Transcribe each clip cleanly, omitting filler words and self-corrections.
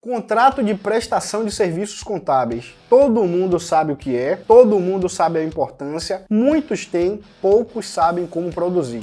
Contrato de prestação de serviços contábeis. Todo mundo sabe o que é, todo mundo sabe a importância, muitos têm, poucos sabem como produzir.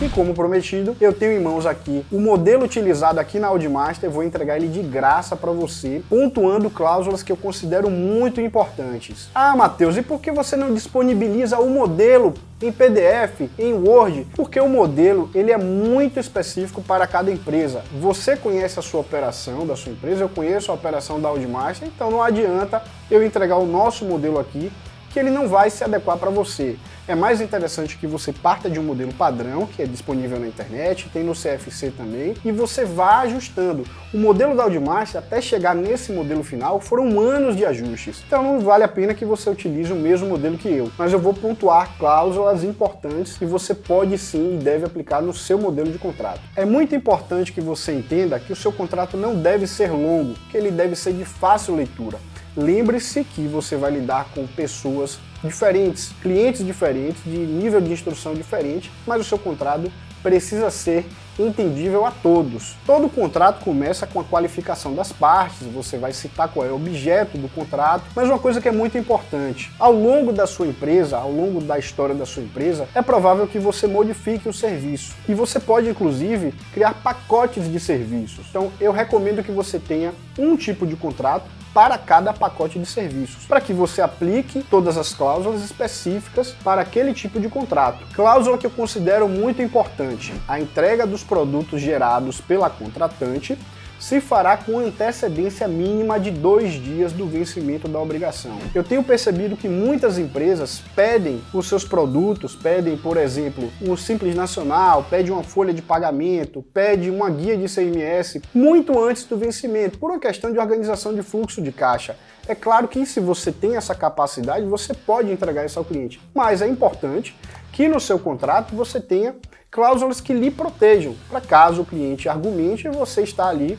E como prometido, eu tenho em mãos aqui o modelo utilizado aqui na Audmaster, vou entregar ele de graça para você, pontuando cláusulas que eu considero muito importantes. Ah, Matheus, e por que você não disponibiliza o modelo em PDF, em Word? Porque o modelo ele é muito específico para cada empresa. Você conhece a sua operação da sua empresa, eu conheço a operação da Audmaster, então não adianta eu entregar o nosso modelo aqui, que ele não vai se adequar para você. É mais interessante que você parta de um modelo padrão, que é disponível na internet, tem no CFC também, e você vá ajustando. O modelo da Audmaster, até chegar nesse modelo final, foram anos de ajustes. Então não vale a pena que você utilize o mesmo modelo que eu. Mas eu vou pontuar cláusulas importantes que você pode sim e deve aplicar no seu modelo de contrato. É muito importante que você entenda que o seu contrato não deve ser longo, que ele deve ser de fácil leitura. Lembre-se que você vai lidar com pessoas diferentes, clientes diferentes, de nível de instrução diferente, mas o seu contrato precisa ser entendível a todos. Todo contrato começa com a qualificação das partes, você vai citar qual é o objeto do contrato, mas uma coisa que é muito importante, ao longo da sua empresa, ao longo da história da sua empresa, é provável que você modifique o serviço e você pode inclusive criar pacotes de serviços. Então eu recomendo que você tenha um tipo de contrato para cada pacote de serviços, para que você aplique todas as cláusulas específicas para aquele tipo de contrato. Cláusula que eu considero muito importante: a entrega dos produtos gerados pela contratante se fará com antecedência mínima de 2 dias do vencimento da obrigação. Eu tenho percebido que muitas empresas pedem os seus produtos, pedem, por exemplo, um Simples Nacional, pedem uma folha de pagamento, pedem uma guia de ICMS muito antes do vencimento, por uma questão de organização de fluxo de caixa. É claro que se você tem essa capacidade, você pode entregar isso ao cliente, mas é importante que no seu contrato você tenha cláusulas que lhe protejam, para caso o cliente argumente, você está ali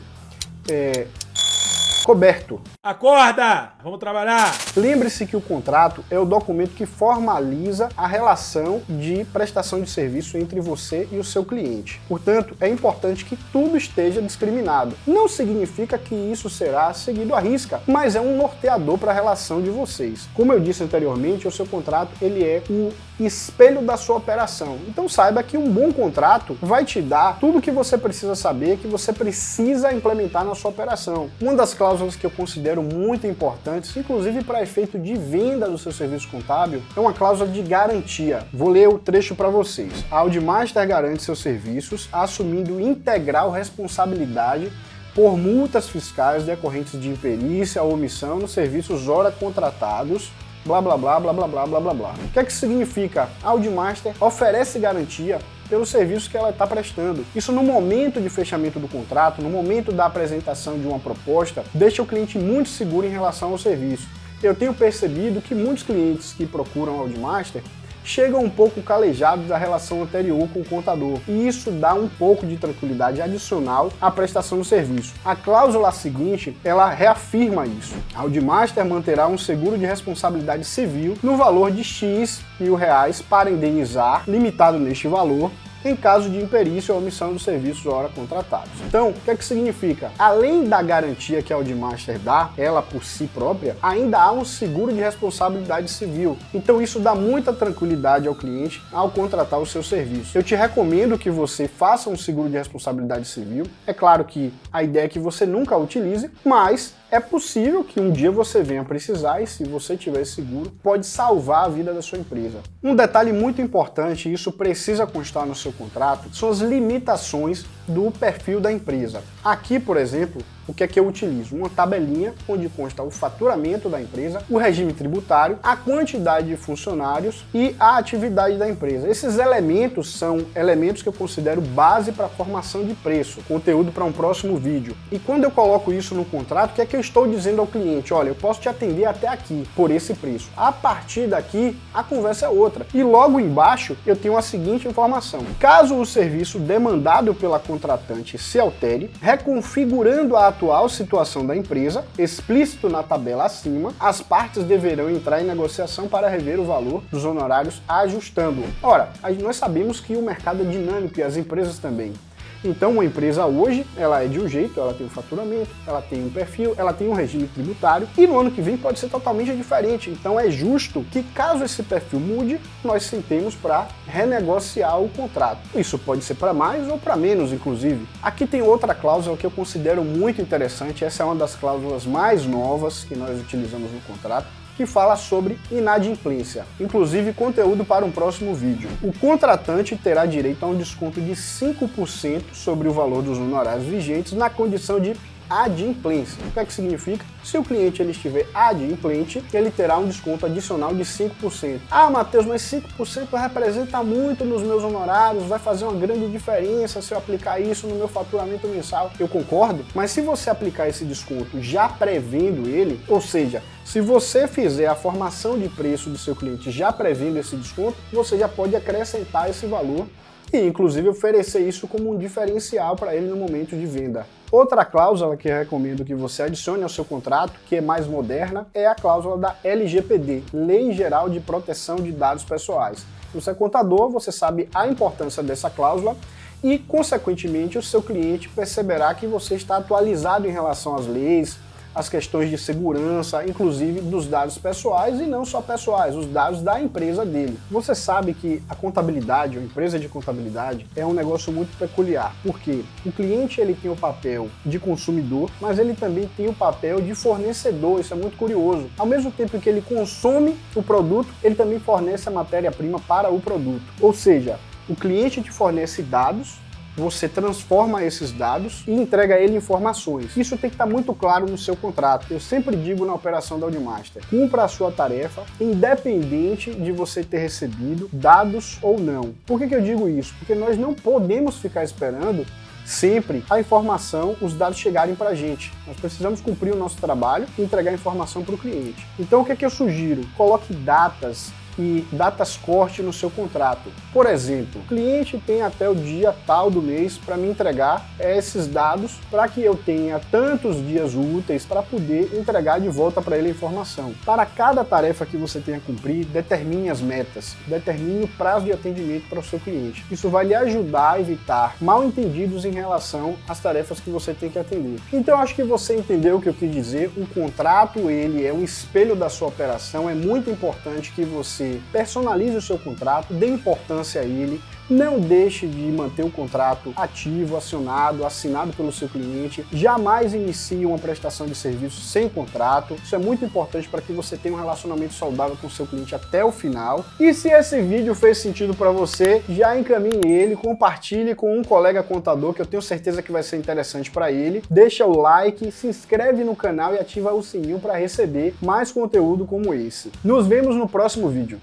coberto. Acorda! Vamos trabalhar! Lembre-se que o contrato é o documento que formaliza a relação de prestação de serviço entre você e o seu cliente. Portanto, é importante que tudo esteja discriminado. Não significa que isso será seguido à risca, mas é um norteador para a relação de vocês. Como eu disse anteriormente, o seu contrato ele é o espelho da sua operação. Então saiba que um bom contrato vai te dar tudo o que você precisa saber, que você precisa implementar na sua operação. Uma das cláusulas que eu considero muito importantes, inclusive para efeito de venda do seu serviço contábil, é uma cláusula de garantia. Vou ler o trecho para vocês. A Audmaster garante seus serviços, assumindo integral responsabilidade por multas fiscais decorrentes de imperícia ou omissão nos serviços ora contratados, blá blá blá blá blá blá blá blá blá. O que é que significa? A Audmaster oferece garantia pelo serviço que ela está prestando. Isso no momento de fechamento do contrato, no momento da apresentação de uma proposta, deixa o cliente muito seguro em relação ao serviço. Eu tenho percebido que muitos clientes que procuram a Audmaster chegam um pouco calejados da relação anterior com o contador, e isso dá um pouco de tranquilidade adicional à prestação do serviço. A cláusula seguinte, ela reafirma isso. A Audmaster manterá um seguro de responsabilidade civil no valor de X mil reais para indenizar, limitado neste valor, em caso de imperícia ou omissão dos serviços ora contratados. Então, o que é que significa? Além da garantia que a Audmaster dá, ela por si própria, ainda há um seguro de responsabilidade civil. Então isso dá muita tranquilidade ao cliente ao contratar o seu serviço. Eu te recomendo que você faça um seguro de responsabilidade civil. É claro que a ideia é que você nunca utilize, mas é possível que um dia você venha precisar e se você tiver seguro, pode salvar a vida da sua empresa. Um detalhe muito importante, e isso precisa constar no seu contrato, são as limitações do perfil da empresa. Aqui, por exemplo, o que é que eu utilizo? Uma tabelinha onde consta o faturamento da empresa, o regime tributário, a quantidade de funcionários e a atividade da empresa. Esses elementos são elementos que eu considero base para a formação de preço, conteúdo para um próximo vídeo. E quando eu coloco isso no contrato, o que é que eu estou dizendo ao cliente? Olha, eu posso te atender até aqui, por esse preço. A partir daqui, a conversa é outra. E logo embaixo, eu tenho a seguinte informação. Caso o serviço demandado pela contratação contratante se altere, reconfigurando a atual situação da empresa, explícito na tabela acima, as partes deverão entrar em negociação para rever o valor dos honorários ajustando-o. Ora, nós sabemos que o mercado é dinâmico e as empresas também. Então, uma empresa hoje, ela é de um jeito, ela tem um faturamento, ela tem um perfil, ela tem um regime tributário, e no ano que vem pode ser totalmente diferente. Então, é justo que, caso esse perfil mude, nós sentemos para renegociar o contrato. Isso pode ser para mais ou para menos, inclusive. Aqui tem outra cláusula que eu considero muito interessante, essa é uma das cláusulas mais novas que nós utilizamos no contrato, que fala sobre inadimplência, inclusive conteúdo para um próximo vídeo. O contratante terá direito a um desconto de 5% sobre o valor dos honorários vigentes na condição de adimplência. O que é que significa? Se o cliente ele estiver adimplente, ele terá um desconto adicional de 5%. Ah, Matheus, mas 5% representa muito nos meus honorários, vai fazer uma grande diferença se eu aplicar isso no meu faturamento mensal. Eu concordo, mas se você aplicar esse desconto já prevendo ele, ou seja, se você fizer a formação de preço do seu cliente já prevendo esse desconto, você já pode acrescentar esse valor e, inclusive, oferecer isso como um diferencial para ele no momento de venda. Outra cláusula que eu recomendo que você adicione ao seu contrato, que é mais moderna, é a cláusula da LGPD, Lei Geral de Proteção de Dados Pessoais. Se você é contador, você sabe a importância dessa cláusula e, consequentemente, o seu cliente perceberá que você está atualizado em relação às leis, as questões de segurança, inclusive dos dados pessoais e não só pessoais, os dados da empresa dele. Você sabe que a contabilidade, a empresa de contabilidade, é um negócio muito peculiar, porque o cliente ele tem o papel de consumidor, mas ele também tem o papel de fornecedor, isso é muito curioso. Ao mesmo tempo que ele consome o produto, ele também fornece a matéria-prima para o produto. Ou seja, o cliente te fornece dados, você transforma esses dados e entrega a ele informações. Isso tem que estar muito claro no seu contrato. Eu sempre digo na operação da Audimaster, cumpra a sua tarefa, independente de você ter recebido dados ou não. Por que eu digo isso? Porque nós não podemos ficar esperando sempre a informação, os dados chegarem para a gente. Nós precisamos cumprir o nosso trabalho e entregar a informação para o cliente. Então o que eu sugiro? Coloque datas e datas corte no seu contrato. Por exemplo, o cliente tem até o dia tal do mês para me entregar esses dados para que eu tenha tantos dias úteis para poder entregar de volta para ele a informação. Para cada tarefa que você tenha a cumprir, determine as metas, determine o prazo de atendimento para o seu cliente. Isso vai lhe ajudar a evitar mal-entendidos em relação às tarefas que você tem que atender. Então acho que você entendeu o que eu quis dizer. O contrato, ele é um espelho da sua operação, é muito importante que você personalize o seu contrato, dê importância a ele, não deixe de manter o contrato ativo, acionado, assinado pelo seu cliente, jamais inicie uma prestação de serviço sem contrato. Isso é muito importante para que você tenha um relacionamento saudável com o seu cliente até o final. E se esse vídeo fez sentido para você, já encaminhe ele, compartilhe com um colega contador que eu tenho certeza que vai ser interessante para ele. Deixa o like, se inscreve no canal e ativa o sininho para receber mais conteúdo como esse. Nos vemos no próximo vídeo.